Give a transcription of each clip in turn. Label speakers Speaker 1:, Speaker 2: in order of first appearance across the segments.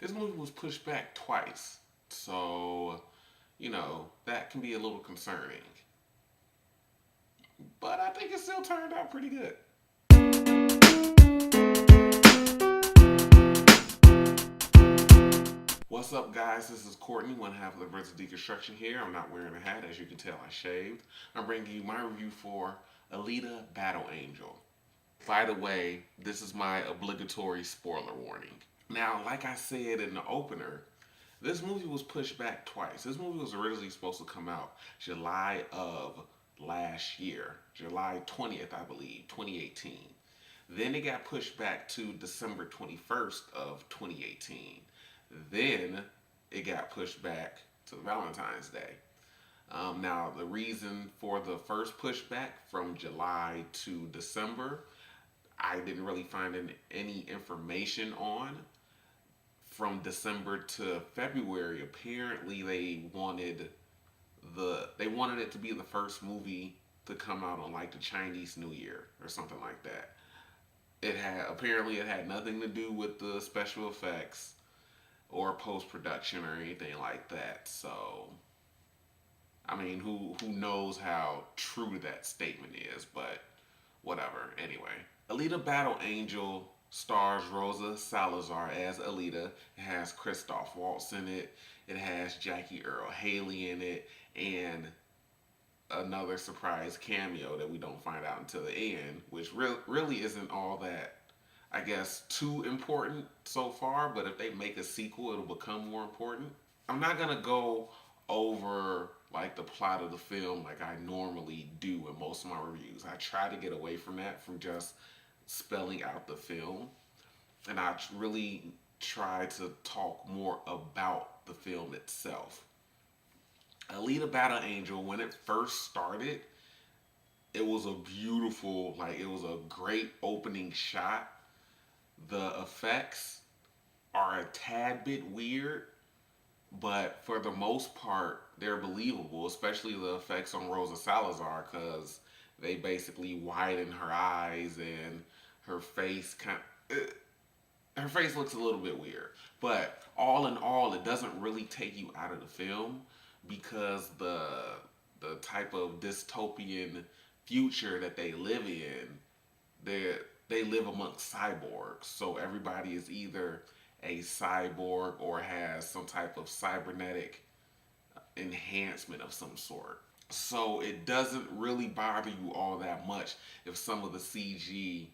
Speaker 1: This movie was pushed back twice. So, that can be a little concerning. But I think it still turned out pretty good. What's up, guys? This is Courtney, one half of the Birds of Deconstruction here. I'm not wearing a hat, as you can tell, I shaved. I'm bringing you my review for Alita Battle Angel. By the way, this is my obligatory spoiler warning. Now, like I said in the opener, this movie was pushed back twice. This movie was originally supposed to come out July of last year, July 20th, I believe, 2018. Then it got pushed back to December 21st of 2018. Then it got pushed back to Valentine's Day. Now, the reason for the first pushback from July to December, I didn't really find any information on. From December to February, apparently they wanted it to be the first movie to come out on like the Chinese New Year or something like that. It had nothing to do with the special effects or post production or anything like that. So I mean, who knows how true that statement is, but whatever. Anyway, Alita Battle Angel stars Rosa Salazar as Alita. It has Christoph Waltz in it. It has Jackie Earl Haley in it, and another surprise cameo that we don't find out until the end, which really isn't all that, I guess, too important so far. But if they make a sequel, it'll become more important. I'm not gonna go over like the plot of the film like I normally do in most of my reviews. I try to get away from that, from just spelling out the film, and I really try to talk more about the film itself. Alita Battle Angel, when it first started, it was a beautiful, like, it was a great opening shot. The effects are a tad bit weird, but for the most part, they're believable, especially the effects on Rosa Salazar, because they basically widen her eyes and her face her face looks a little bit weird. But all in all, it doesn't really take you out of the film because the type of dystopian future that they live in, they live amongst cyborgs. So everybody is either a cyborg or has some type of cybernetic enhancement of some sort. So it doesn't really bother you all that much if some of the CG,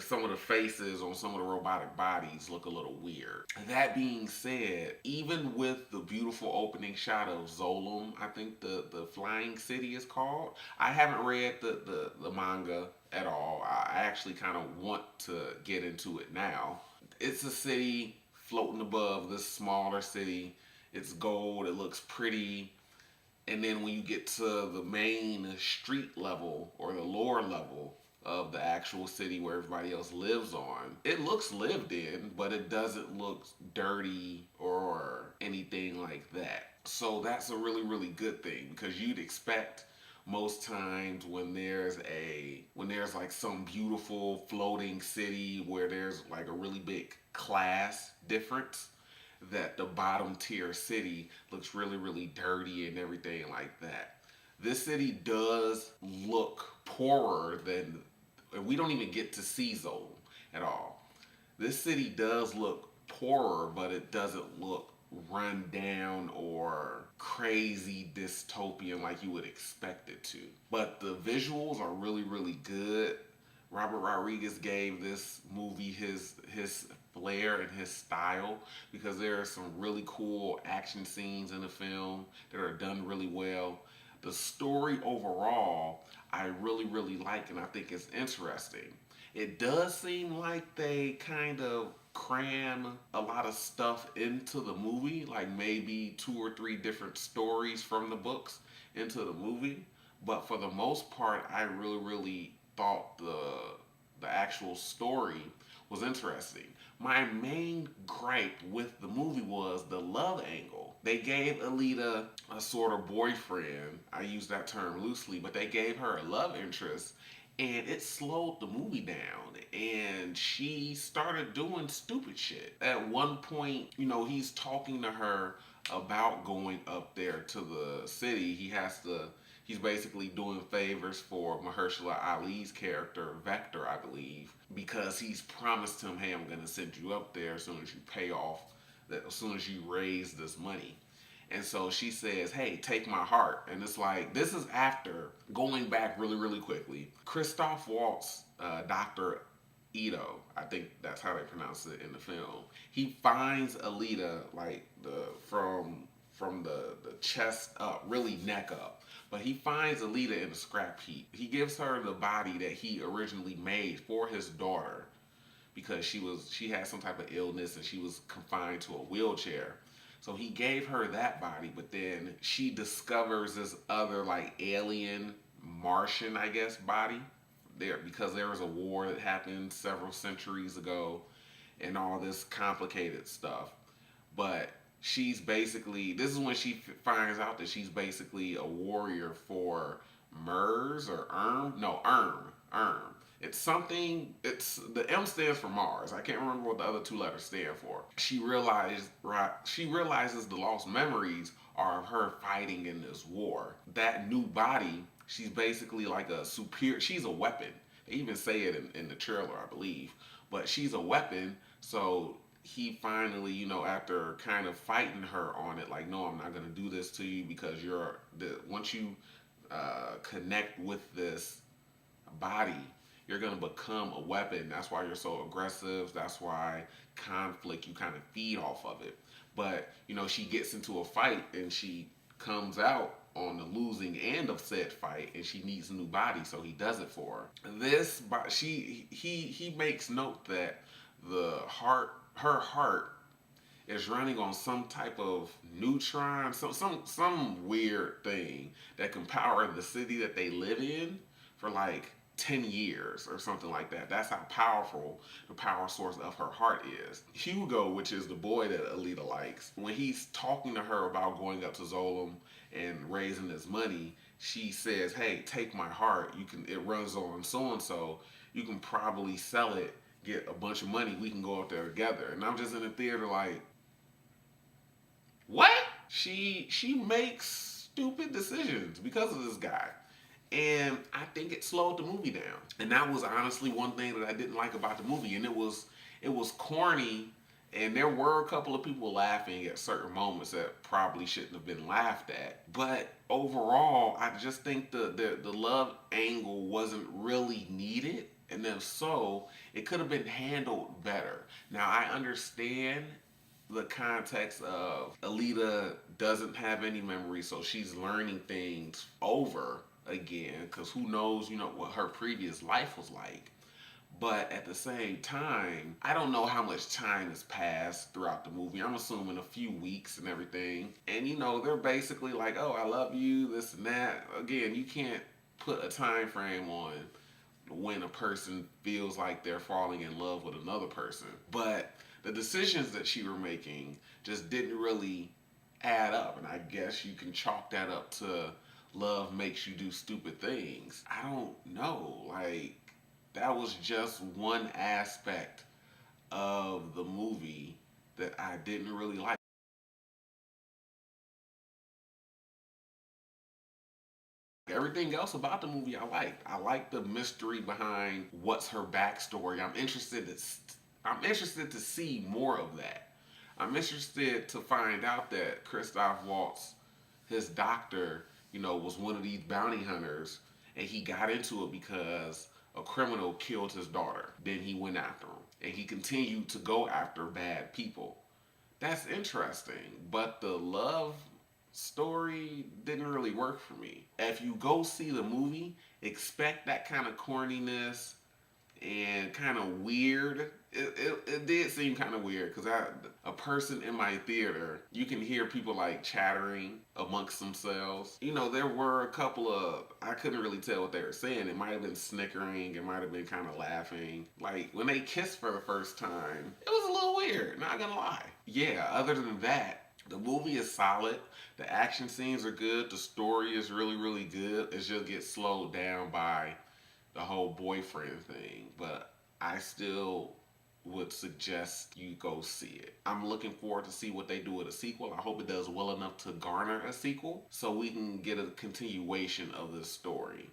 Speaker 1: some of the faces on some of the robotic bodies look a little weird. That being said, even with the beautiful opening shot of Zolom, I think the flying city is called. I haven't read the manga at all. I actually kind of want to get into it now. It's a city floating above this smaller city. It's gold, it looks pretty. And then when you get to the main street level or the lower level of the actual city where everybody else lives on, it looks lived in, but it doesn't look dirty or anything like that. So that's a really, really good thing, because you'd expect most times when there's like some beautiful floating city where there's like a really big class difference, that the bottom tier city looks really, really dirty and everything like that. This city does look poorer than, and we don't even get to see Zolom at all. This city does look poorer, but it doesn't look run down or crazy dystopian like you would expect it to. But the visuals are really, really good. Robert Rodriguez gave this movie his flair and his style, because there are some really cool action scenes in the film that are done really well. The story overall, I really, really like, and I think it's interesting. It does seem like they kind of cram a lot of stuff into the movie, like maybe two or three different stories from the books into the movie. But for the most part, I really, really thought the actual story was interesting. My main gripe with the movie was the love angle. They gave Alita a sort of boyfriend. I use that term loosely, but they gave her a love interest, and it slowed the movie down, and she started doing stupid shit. At one point, he's talking to her about going up there to the city. He's basically doing favors for Mahershala Ali's character, Vector, I believe, because he's promised him, hey, I'm going to send you up there as soon as you pay off, that as soon as you raise this money. And so she says, hey, take my heart. And it's like, this is after going back really, really quickly. Christoph Waltz, Dr. Ito, I think that's how they pronounce it in the film. He finds Alita like from the chest up, really neck up. But he finds Alita in a scrap heap. He gives her the body that he originally made for his daughter because she had some type of illness and she was confined to a wheelchair. So he gave her that body, but then she discovers this other like alien Martian, I guess, body there because there was a war that happened several centuries ago and all this complicated stuff. But she's basically this is when she finds out that she's basically a warrior for Mers or Erm. No, Erm. It's something. It's the M stands for Mars. I can't remember what the other two letters stand for. She realizes the lost memories are of her fighting in this war. That new body, she's basically like a superior. She's a weapon. They even say it in the trailer, I believe. But she's a weapon, so he finally, after kind of fighting her on it, like, no, I'm not gonna do this to you because once you connect with this body, you're gonna become a weapon. That's why you're so aggressive. That's why conflict you kind of feed off of it. But she gets into a fight and she comes out on the losing end of said fight, and she needs a new body, so he does it for her. He makes note that her heart is running on some type of neutron, some weird thing that can power the city that they live in for like 10 years or something like that. That's how powerful the power source of her heart is. Hugo, which is the boy that Alita likes, when he's talking to her about going up to Zolom and raising his money, she says, hey, take my heart. It runs on so and so. You can probably sell it, get a bunch of money. We can go up there together. And I'm just in the theater like, what? She makes stupid decisions because of this guy. And I think it slowed the movie down. And that was honestly one thing that I didn't like about the movie. And it was corny, and there were a couple of people laughing at certain moments that probably shouldn't have been laughed at. But overall, I just think the love angle wasn't really needed. And if so, it could have been handled better. Now I understand the context of Alita doesn't have any memory, so she's learning things over again because who knows, what her previous life was like. But at the same time, I don't know how much time has passed throughout the movie. I'm assuming a few weeks and everything. And they're basically like, oh, I love you, this and that. Again, you can't put a time frame on when a person feels like they're falling in love with another person. But the decisions that she were making just didn't really add up. And I guess you can chalk that up to love makes you do stupid things. I don't know. Like, that was just one aspect of the movie that I didn't really like. Everything else about the movie I liked. I like the mystery behind what's her backstory. I'm interested to see more of that. I'm interested to find out that Christoph Waltz, his doctor, was one of these bounty hunters, and he got into it because a criminal killed his daughter. Then he went after him, and he continued to go after bad people. That's interesting, but the love story didn't really work for me. If you go see the movie, expect that kind of corniness and kind of weird. It did seem kind of weird because a person in my theater, you can hear people like chattering amongst themselves. There were a couple of, I couldn't really tell what they were saying. It might have been snickering, it might have been kind of laughing. Like when they kissed for the first time, it was a little weird, not gonna lie. Yeah, other than that, the movie is solid. The action scenes are good. The story is really, really good. It just gets slowed down by the whole boyfriend thing, but I still would suggest you go see it. I'm looking forward to see what they do with a sequel. I hope it does well enough to garner a sequel so we can get a continuation of this story,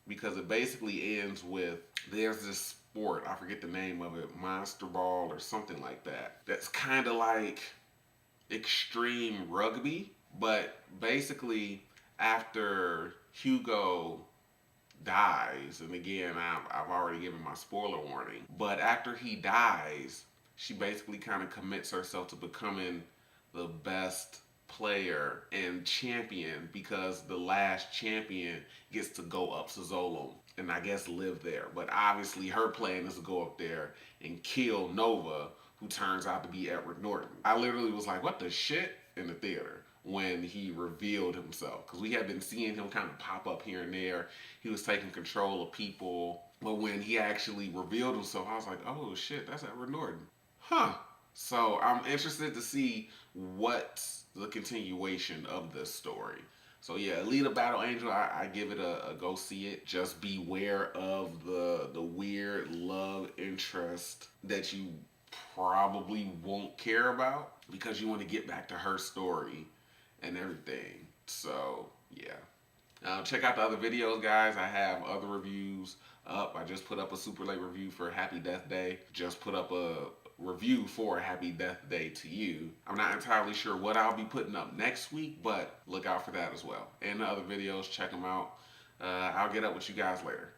Speaker 1: because it basically ends with there's this sport, I forget the name of it, Monster Ball or something like that. That's kind of like extreme rugby, but basically after Hugo dies, and again, I've already given my spoiler warning, but after he dies, she basically kind of commits herself to becoming the best player and champion, because the last champion gets to go up to Zolom and I guess live there. But obviously, her plan is to go up there and kill Nova, who turns out to be Edward Norton. I literally was like, what the shit, in the theater when he revealed himself, because we had been seeing him kind of pop up here and there. He was taking control of people, but when he actually revealed himself, I was like, oh shit, that's Edward Norton. Huh. So I'm interested to see what's the continuation of this story. So yeah, Alita Battle Angel, I give it a go see it. Just beware of the weird love interest that you probably won't care about, because you want to get back to her story and everything. So yeah. Check out the other videos, guys. I have other reviews up. I just put up a super late review for Happy Death Day. Just put up a review for Happy Death Day to You. I'm not entirely sure what I'll be putting up next week, but look out for that as well. And the other videos, check them out. I'll get up with you guys later.